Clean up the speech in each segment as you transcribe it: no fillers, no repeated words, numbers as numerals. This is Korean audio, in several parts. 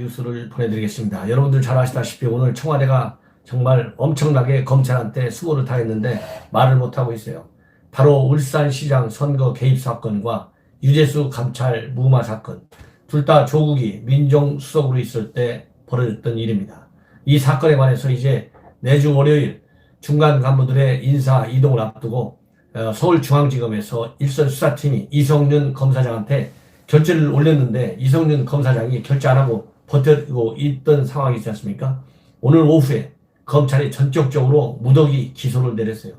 뉴스를 보내드리겠습니다. 여러분들 잘 아시다시피 오늘 청와대가 정말 엄청나게 검찰한테 수모를 당했는데 말을 못하고 있어요. 바로 울산시장 선거 개입 사건과 유재수 감찰 무마 사건, 둘 다 조국이 민정수석으로 있을 때 벌어졌던 일입니다. 이 사건에 관해서 이제 내주 월요일 중간 간부들의 인사 이동을 앞두고 서울중앙지검에서 일선 수사팀이 이성윤 검사장한테 결재를 올렸는데 이성윤 검사장이 결재 안 하고 버티고 있던 상황이 있지 않습니까? 오늘 오후에 검찰이 전격적으로 무더기 기소를 내렸어요.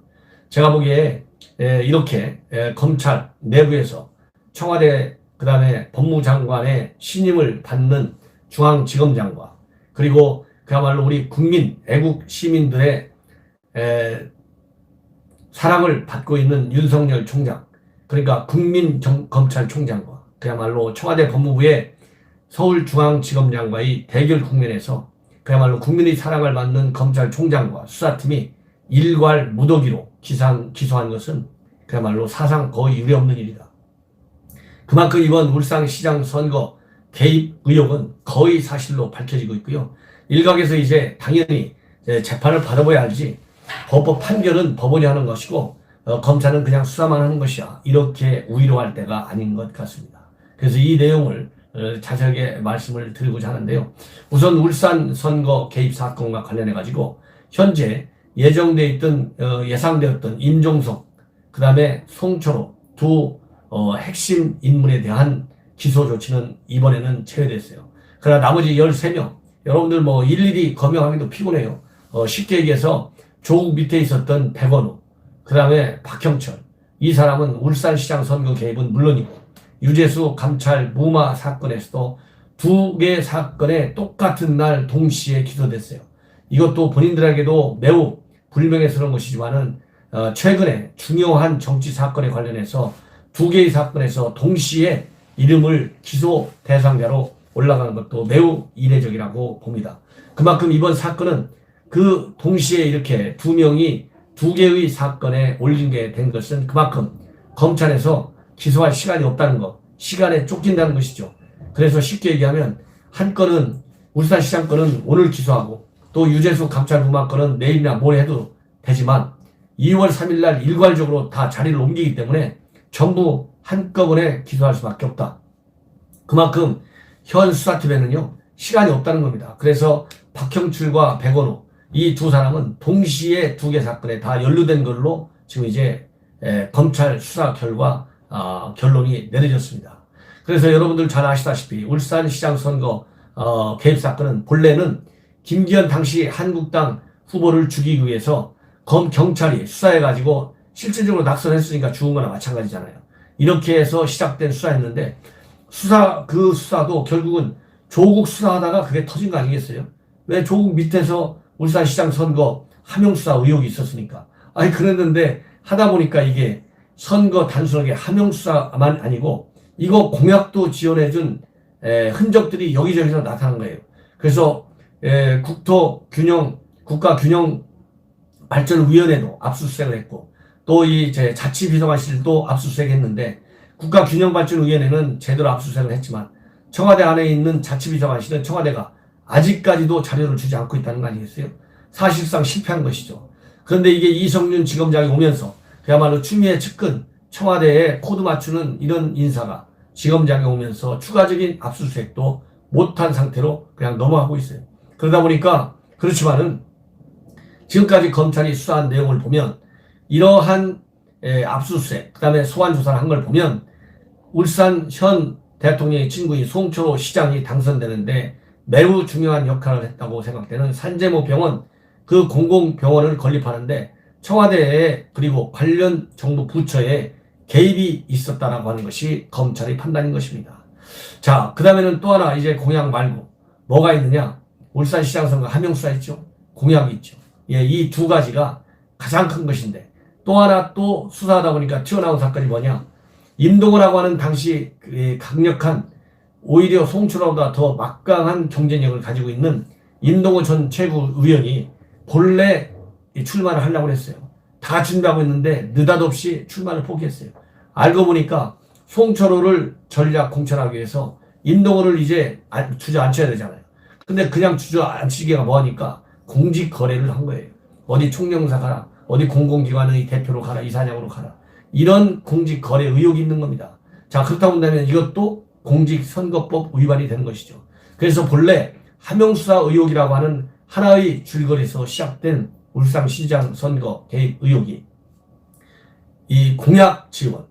제가 보기에 이렇게 검찰 내부에서 청와대 그다음에 법무장관의 신임을 받는 중앙지검장과 그리고 그야말로 우리 국민 애국 시민들의 사랑을 받고 있는 윤석열 총장, 그러니까 국민검찰총장과 그야말로 청와대 법무부의 서울중앙지검장과의 대결 국면에서 그야말로 국민의 사랑을 받는 검찰총장과 수사팀이 일괄 무더기로 기소한 것은 그야말로 사상 거의 유례없는 일이다. 그만큼 이번 울산시장 선거 개입 의혹은 거의 사실로 밝혀지고 있고요. 일각에서 이제 당연히 재판을 받아봐야 알지 법법 판결은 법원이 하는 것이고 검찰은 그냥 수사만 하는 것이야, 이렇게 우위로할 때가 아닌 것 같습니다. 그래서 이 내용을 자세하게 말씀을 드리고자 하는데요. 우선 울산 선거 개입 사건과 관련해 가지고 현재 예정돼 있던 예상되었던 임종석 그 다음에 송철호 두 핵심 인물에 대한 기소 조치는 이번에는 제외됐어요. 그러나 나머지 13명 여러분들 뭐 일일이 거명하기도 피곤해요. 쉽게 얘기해서 조국 밑에 있었던 백원우, 그 다음에 박형철, 이 사람은 울산시장 선거 개입은 물론이고 유재수 감찰 무마 사건에서도 두 개의 사건에 똑같은 날 동시에 기소됐어요. 이것도 본인들에게도 매우 불명예스러운 것이지만은 최근에 중요한 정치 사건에 관련해서 두 개의 사건에서 동시에 이름을 기소 대상자로 올라가는 것도 매우 이례적이라고 봅니다. 그만큼 이번 사건은 그 동시에 이렇게 두 명이 두 개의 사건에 올리게 된 것은 그만큼 검찰에서 기소할 시간이 없다는 것, 시간에 쫓긴다는 것이죠. 그래서 쉽게 얘기하면 한 건은 울산시장 건은 오늘 기소하고 또 유재수 감찰 무마 건은 내일이나 모레 해도 되지만 2월 3일 날 일괄적으로 다 자리를 옮기기 때문에 전부 한꺼번에 기소할 수밖에 없다. 그만큼 현 수사팀에는요 시간이 없다는 겁니다. 그래서 박형출과 백원우 이 두 사람은 동시에 두 개 사건에 다 연루된 걸로 지금 이제 검찰 수사 결과 결론이 내려졌습니다. 그래서 여러분들 잘 아시다시피 울산시장 선거 개입 사건은 본래는 김기현 당시 한국당 후보를 죽이기 위해서 경찰이 수사해가지고 실질적으로 낙선했으니까 죽은 거나 마찬가지잖아요. 이렇게 해서 시작된 수사였는데 그 수사도 결국은 조국 수사하다가 그게 터진 거 아니겠어요? 왜 조국 밑에서 울산시장 선거 하명수사 의혹이 있었으니까. 그랬는데 하다 보니까 이게 선거 단순하게 하명수사만 아니고 이거 공약도 지원해준 흔적들이 여기저기서 나타난 거예요. 그래서 국가균형발전위원회도 압수수색을 했고 또 이 자치비서관실도 압수수색했는데 국가균형발전위원회는 제대로 압수수색을 했지만 청와대 안에 있는 자치비서관실은 청와대가 아직까지도 자료를 주지 않고 있다는 거 아니겠어요? 사실상 실패한 것이죠. 그런데 이게 이성윤 지검장이 오면서 그야말로 추미애 측근 청와대에 코드 맞추는 이런 인사가 지검장이 오면서 추가적인 압수수색도 못한 상태로 그냥 넘어가고 있어요. 그러다 보니까 그렇지만은 지금까지 검찰이 수사한 내용을 보면 이러한 압수수색 그다음에 소환조사를 한 걸 보면 울산 현 대통령의 친구인 송철호 시장이 당선되는데 매우 중요한 역할을 했다고 생각되는 산재모 병원 그 공공병원을 건립하는데 청와대에 그리고 관련 정부 부처에 개입이 있었다라고 하는 것이 검찰의 판단인 것입니다. 자, 그 다음에는 또 하나 이제 공약 말고 뭐가 있느냐? 울산시장 선거 하명수사 있죠? 공약이 있죠. 이 두 가지가 가장 큰 것인데 또 하나 또 수사하다 보니까 튀어나온 사건이 뭐냐? 임동원이라고 하는 당시 강력한 오히려 송철호보다 더 막강한 경쟁력을 가지고 있는 임동원 전 최고위원이 본래 출마를 하려고 했어요. 다 준비하고 있는데 느닷없이 출마를 포기했어요. 알고 보니까 송철호를 전략 공천하기 위해서 임동원을 이제 주저앉혀야 되잖아요. 근데 그냥 주저앉히기가 뭐하니까 공직 거래를 한 거예요. 어디 총영사 가라, 어디 공공기관의 대표로 가라, 이사장으로 가라. 이런 공직 거래 의혹이 있는 겁니다. 자, 그렇다 본다면 이것도 공직선거법 위반이 되는 것이죠. 그래서 본래 하명수사 의혹이라고 하는 하나의 줄거리에서 시작된 울산시장 선거 개입 의혹이 이 공약 지원,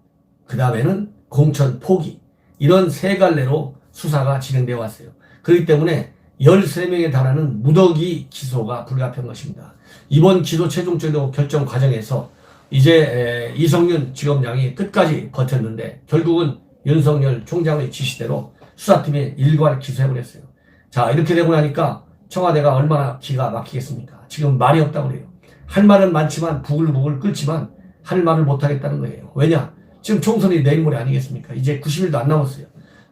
그 다음에는 공천 포기, 이런 세 갈래로 수사가 진행되어 왔어요. 그렇기 때문에 13명에 달하는 무더기 기소가 불가피한 것입니다. 이번 기소 최종적으로 결정 과정에서 이제 이성윤 지검장이 끝까지 버텼는데 결국은 윤석열 총장의 지시대로 수사팀이 일괄 기소해버렸어요. 자, 이렇게 되고 나니까 청와대가 얼마나 기가 막히겠습니까? 지금 말이 없다고 그래요. 할 말은 많지만 부글부글 끓지만 할 말을 못하겠다는 거예요. 왜냐? 지금 총선이 내일 모레 아니겠습니까? 이제 90일도 안 남았어요.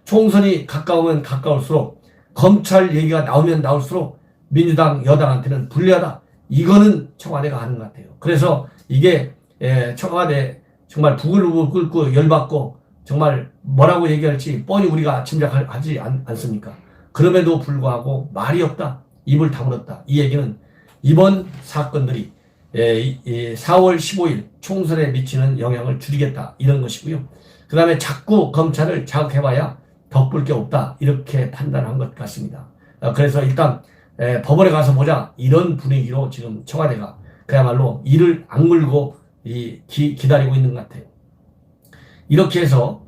총선이 가까우면 가까울수록 검찰 얘기가 나오면 나올수록 민주당 여당한테는 불리하다. 이거는 청와대가 하는 것 같아요. 그래서 이게 청와대 정말 부글부글 끓고 열받고 정말 뭐라고 얘기할지 뻔히 우리가 짐작하지 않습니까? 그럼에도 불구하고 말이 없다. 입을 다물었다. 이 얘기는 이번 사건들이 4월 15일 총선에 미치는 영향을 줄이겠다. 이런 것이고요. 그 다음에 자꾸 검찰을 자극해봐야 덕볼 게 없다. 이렇게 판단한 것 같습니다. 그래서 일단 법원에 가서 보자. 이런 분위기로 지금 청와대가 그야말로 이를 악물고 기다리고 있는 것 같아요. 이렇게 해서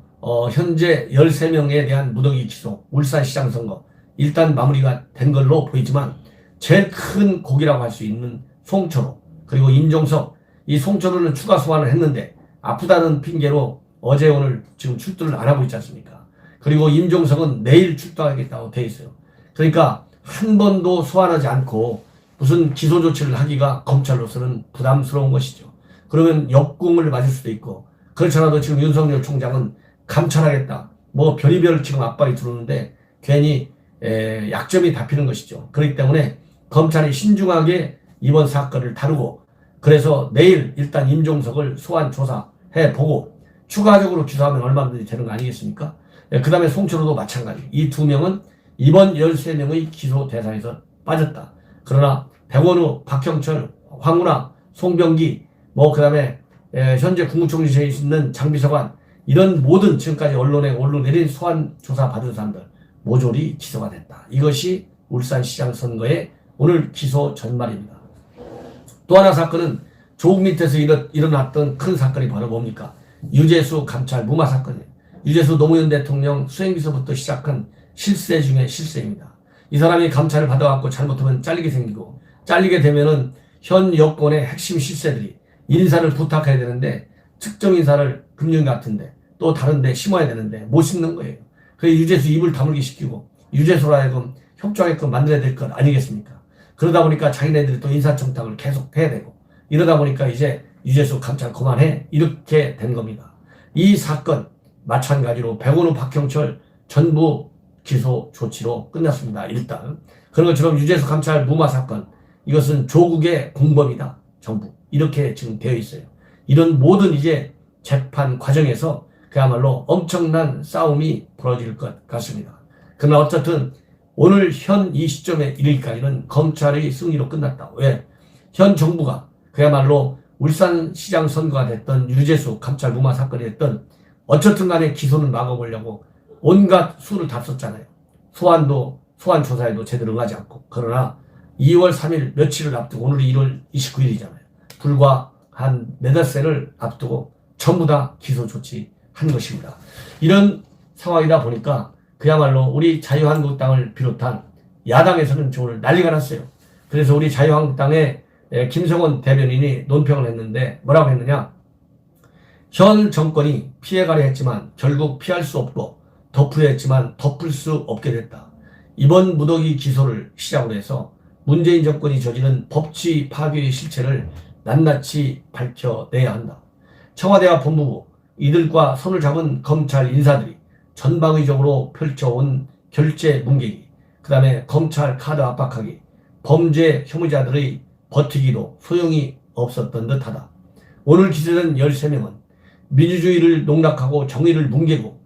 현재 13명에 대한 무더기 기소, 울산시장 선거 일단 마무리가 된 걸로 보이지만 제일 큰 곡이라고 할 수 있는 송철호 그리고 임종석, 이 송철호는 추가 소환을 했는데 아프다는 핑계로 어제 오늘 지금 출두를 안 하고 있지 않습니까? 그리고 임종석은 내일 출두하겠다고 돼 있어요. 그러니까 한 번도 소환하지 않고 무슨 기소 조치를 하기가 검찰로서는 부담스러운 것이죠. 그러면 역공을 맞을 수도 있고, 그렇잖아도 지금 윤석열 총장은 감찰하겠다, 뭐 별의별 지금 압박이 들어오는데 괜히 약점이 잡히는 것이죠. 그렇기 때문에 검찰이 신중하게 이번 사건을 다루고, 그래서 내일 일단 임종석을 소환 조사해 보고 추가적으로 기소하면 얼마든지 되는 거 아니겠습니까? 그 다음에 송철호도 마찬가지. 이 두 명은 이번 13명의 기소 대상에서 빠졌다. 그러나 백원우, 박형철, 황운하, 송병기, 뭐 그 다음에 현재 국무총리실에 있는 장비서관, 이런 모든 지금까지 언론에 올라내린 소환 조사 받은 사람들 모조리 기소가 됐다. 이것이 울산시장 선거의 오늘 기소 전말입니다. 또 하나 사건은 조국 밑에서 일어났던 큰 사건이 바로 뭡니까? 유재수 감찰 무마 사건이에요. 유재수 노무현 대통령 수행비서부터 시작한 실세 중에 실세입니다. 이 사람이 감찰을 받아갖고 잘못하면 잘리게 생기고, 잘리게 되면은 현 여권의 핵심 실세들이 인사를 부탁해야 되는데 특정 인사를 금융 같은데 또 다른데 심어야 되는데 못 심는 거예요. 그래서 유재수 입을 다물게 시키고 유재수로 하여금 협조하게끔 만들어야 될 것 아니겠습니까? 그러다 보니까 자기네들이 또 인사청탁을 계속 해야 되고, 이러다 보니까 이제 유재수 감찰 그만해, 이렇게 된 겁니다. 이 사건 마찬가지로 백원우, 박형철 전부 기소 조치로 끝났습니다. 일단 그런 것처럼 유재수 감찰 무마 사건, 이것은 조국의 공범이다 전부, 이렇게 지금 되어 있어요. 이런 모든 이제 재판 과정에서 그야말로 엄청난 싸움이 벌어질 것 같습니다. 그러나 어쨌든 오늘 현 이 시점에 이르기까지는 검찰의 승리로 끝났다. 왜? 현 정부가 그야말로 울산시장 선거가 됐던 유재수 감찰 무마 사건이 됐던 어쨌든 간에 기소는 막아보려고 온갖 수를 다 썼잖아요. 소환 조사에도 제대로 응하지 않고. 그러나 2월 3일 며칠을 앞두고, 오늘이 1월 29일이잖아요. 불과 한 네다새를 앞두고 전부 다 기소 조치한 것입니다. 이런 상황이다 보니까 그야말로 우리 자유한국당을 비롯한 야당에서는 오늘 난리가 났어요. 그래서 우리 자유한국당의 김성원 대변인이 논평을 했는데 뭐라고 했느냐? 현 정권이 피해가려 했지만 결국 피할 수 없고 덮으려 했지만 덮을 수 없게 됐다. 이번 무더기 기소를 시작으로 해서 문재인 정권이 저지른 법치 파괴의 실체를 낱낱이 밝혀내야 한다. 청와대와 법무부, 이들과 손을 잡은 검찰 인사들이 전방위적으로 펼쳐온 결제 뭉개기, 그 다음에 검찰 카드 압박하기, 범죄 혐의자들의 버티기도 소용이 없었던 듯하다. 오늘 기소된 13명은 민주주의를 농락하고 정의를 뭉개고,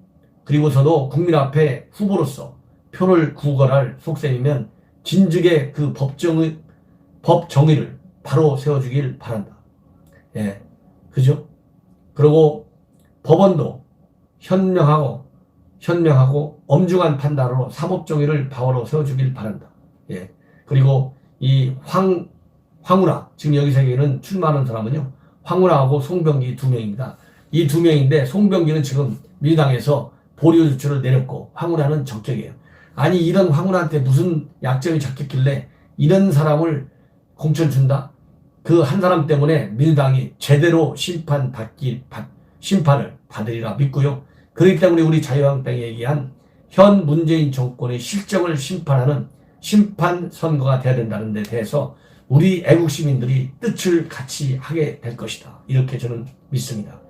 그리고서도 국민 앞에 후보로서 표를 구걸할 속셈이면 진즉의 그 법 정의를 바로 세워주길 바란다. 예, 그죠? 그리고 법원도 현명하고 엄중한 판단으로 사법 정의를 바로 세워주길 바란다. 예, 그리고 이 황운하, 지금 여기서 얘기는 출마하는 사람은요, 황운하하고 송병기 두 명입니다. 이 두 명인데 송병기는 지금 민주당에서 보류 조치를 내렸고 황운하는 적격이에요. 아니 이런 황운하한테 무슨 약점이 잡혔길래 이런 사람을 공천 준다? 그 한 사람 때문에 민주당이 제대로 심판을 받으리라 믿고요. 그렇기 때문에 우리 자유한국당이 얘기한 현 문재인 정권의 실정을 심판하는 심판 선거가 돼야 된다는 데 대해서 우리 애국 시민들이 뜻을 같이 하게 될 것이다. 이렇게 저는 믿습니다.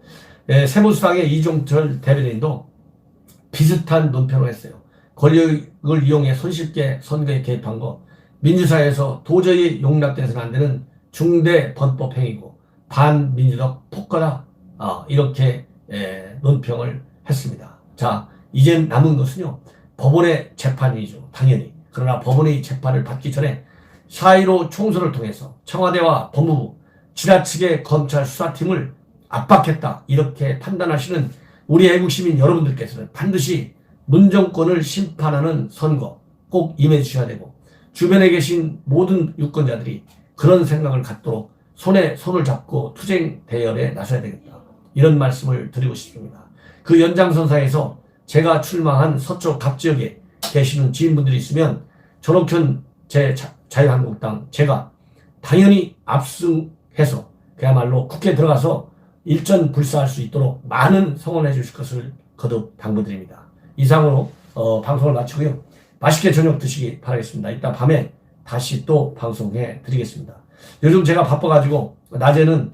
세무수당의 이종철 대변인도 비슷한 논평을 했어요. 권력을 이용해 손쉽게 선거에 개입한 거 민주사회에서 도저히 용납돼서는 안 되는 중대 범법 행위고 반민주적 폭거다. 이렇게 논평을 했습니다. 자, 이제 남은 것은요, 법원의 재판이죠. 당연히. 그러나 법원의 재판을 받기 전에 4.15 총선을 통해서 청와대와 법무부, 지나치게 검찰 수사팀을 압박했다. 이렇게 판단하시는 우리 애국시민 여러분들께서는 반드시 문정권을 심판하는 선거 꼭 임해 주셔야 되고, 주변에 계신 모든 유권자들이 그런 생각을 갖도록 손에 손을 잡고 투쟁 대열에 나서야 되겠다. 이런 말씀을 드리고 싶습니다. 그 연장선상에서 제가 출마한 서쪽 갑지역에 계시는 지인분들이 있으면 전옥현 자유한국당 제가 당연히 압승해서 그야말로 국회에 들어가서 일전불사할 수 있도록 많은 성원해 주실 것을 거듭 당부드립니다. 이상으로 방송을 마치고요. 맛있게 저녁 드시기 바라겠습니다. 이따 밤에 다시 또 방송해 드리겠습니다. 요즘 제가 바빠가지고 낮에는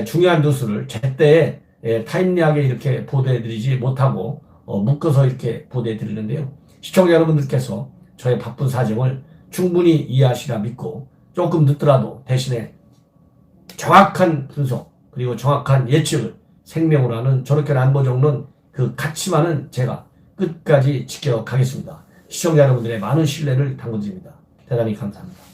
중요한 뉴스를 제때에 타임리하게 이렇게 보도해 드리지 못하고 묶어서 이렇게 보도해 드리는데요. 시청자 여러분들께서 저의 바쁜 사정을 충분히 이해하시라 믿고 조금 늦더라도 대신에 정확한 분석 그리고 정확한 예측을 생명으로 하는 저렇게 안보정론 그 가치만은 제가 끝까지 지켜가겠습니다. 시청자 여러분들의 많은 신뢰를 당부드립니다. 대단히 감사합니다.